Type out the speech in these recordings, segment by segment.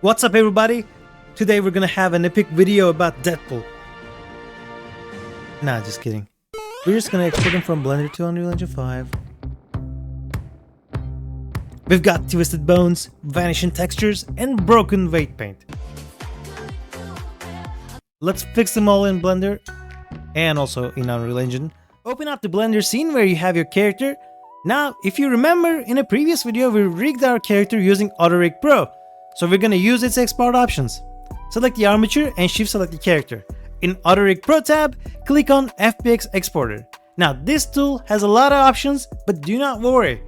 What's up everybody? Today we're gonna have an epic video about Deadpool. Nah, just kidding. We're just gonna export him from Blender to Unreal Engine 5. We've got twisted bones, vanishing textures, and broken weight paint. Let's fix them all in Blender and also in Unreal Engine. Open up the Blender scene where you have your character. Now, if you remember, in a previous video we rigged our character using AutoRig Pro. So we're gonna use its export options. Select the armature and shift select the character. In AutoRig Pro tab, click on FBX Exporter. Now this tool has a lot of options, but do not worry.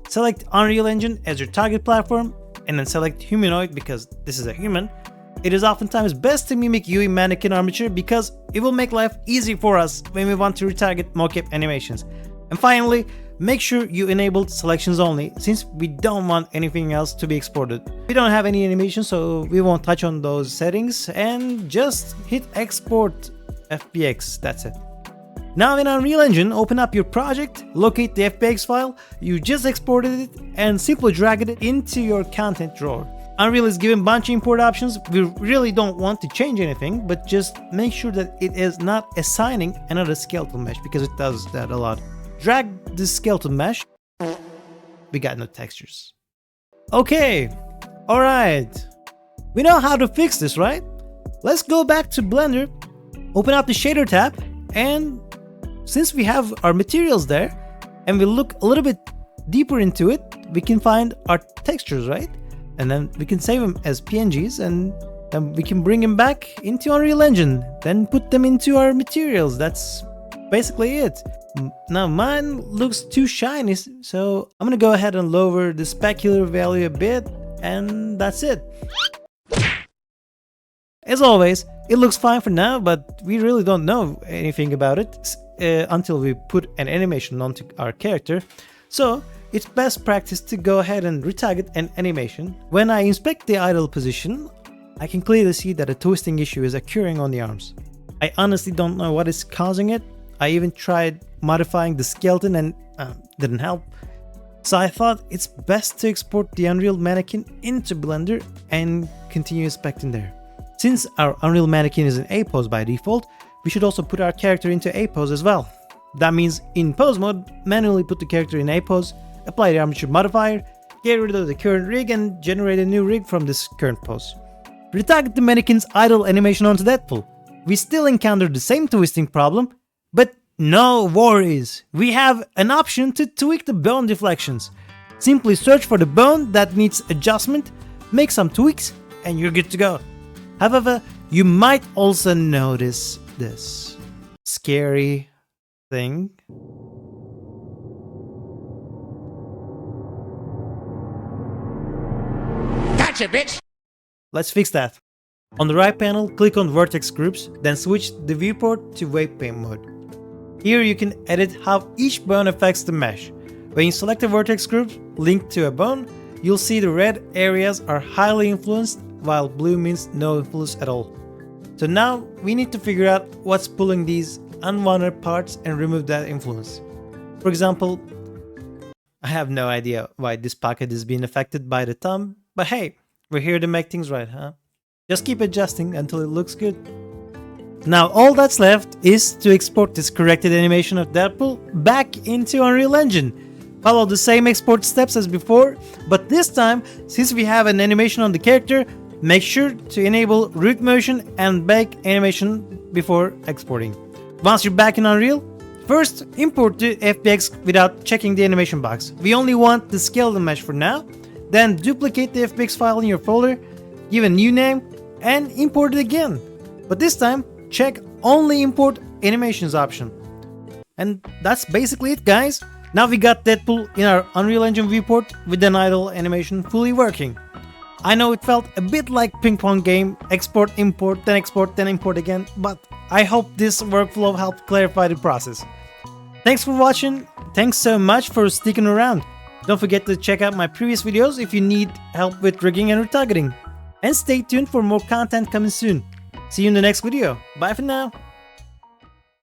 Select Unreal Engine as your target platform and then select Humanoid because this is a human. It is oftentimes best to mimic UE mannequin armature because it will make life easy for us when we want to retarget mocap animations. And finally, make sure you enabled selections only since we don't want anything else to be exported. We don't have any animation, so we won't touch on those settings and just hit export FBX, that's it. Now in Unreal Engine, open up your project, locate the FBX file you just exported it and simply drag it into your content drawer. Unreal is given a bunch of import options. We really don't want to change anything, but just make sure that it is not assigning another skeletal mesh because it does that a lot. Drag the skeletal mesh. We got no textures. Okay, alright. We know how to fix this, right? Let's go back to Blender, open up the shader tab, and since we have our materials there, and we look a little bit deeper into it, we can find our textures, right? And then we can save them as PNGs, and then we can bring them back into Unreal Engine, then put them into our materials. That's basically it. Now mine looks too shiny, so I'm gonna go ahead and lower the specular value a bit, and that's it. As always, it looks fine for now, but we really don't know anything about it until we put an animation onto our character. So it's best practice to go ahead and retarget an animation. When I inspect the idle position, I can clearly see that a twisting issue is occurring on the arms. I honestly don't know what is causing it. I even tried modifying the skeleton and didn't help. So I thought it's best to export the Unreal Mannequin into Blender and continue inspecting there. Since our Unreal Mannequin is in A pose by default, we should also put our character into A pose as well. That means in pose mode, manually put the character in A pose, apply the armature modifier, get rid of the current rig and generate a new rig from this current pose. Retarget the mannequin's idle animation onto Deadpool. We still encounter the same twisting problem, but no worries, we have an option to tweak the bone deflections. Simply search for the bone that needs adjustment, make some tweaks, and you're good to go. However, you might also notice this scary thing. Gotcha, bitch! Let's fix that. On the right panel, click on Vertex Groups, then switch the viewport to Weight Paint mode. Here you can edit how each bone affects the mesh. When you select a vertex group linked to a bone, you'll see the red areas are highly influenced while blue means no influence at all. So now we need to figure out what's pulling these unwanted parts and remove that influence. For example, I have no idea why this pocket is being affected by the thumb, but hey, we're here to make things right, huh? Just keep adjusting until it looks good. Now all that's left is to export this corrected animation of Deadpool back into Unreal Engine. Follow the same export steps as before, but this time, since we have an animation on the character, make sure to enable root motion and bake animation before exporting. Once you're back in Unreal, first import the FBX without checking the animation box. We only want the skeleton mesh for now. Then duplicate the FBX file in your folder, give a new name, and import it again. But this time, check only import animations option. And that's basically it, guys. Now we got Deadpool in our Unreal Engine viewport with an idle animation fully working. I know it felt a bit like ping pong game, export, import, then import again, but I hope this workflow helped clarify the process. Thanks for watching, thanks so much for sticking around. Don't forget to check out my previous videos if you need help with rigging and retargeting. And stay tuned for more content coming soon. See you in the next video. Bye for now.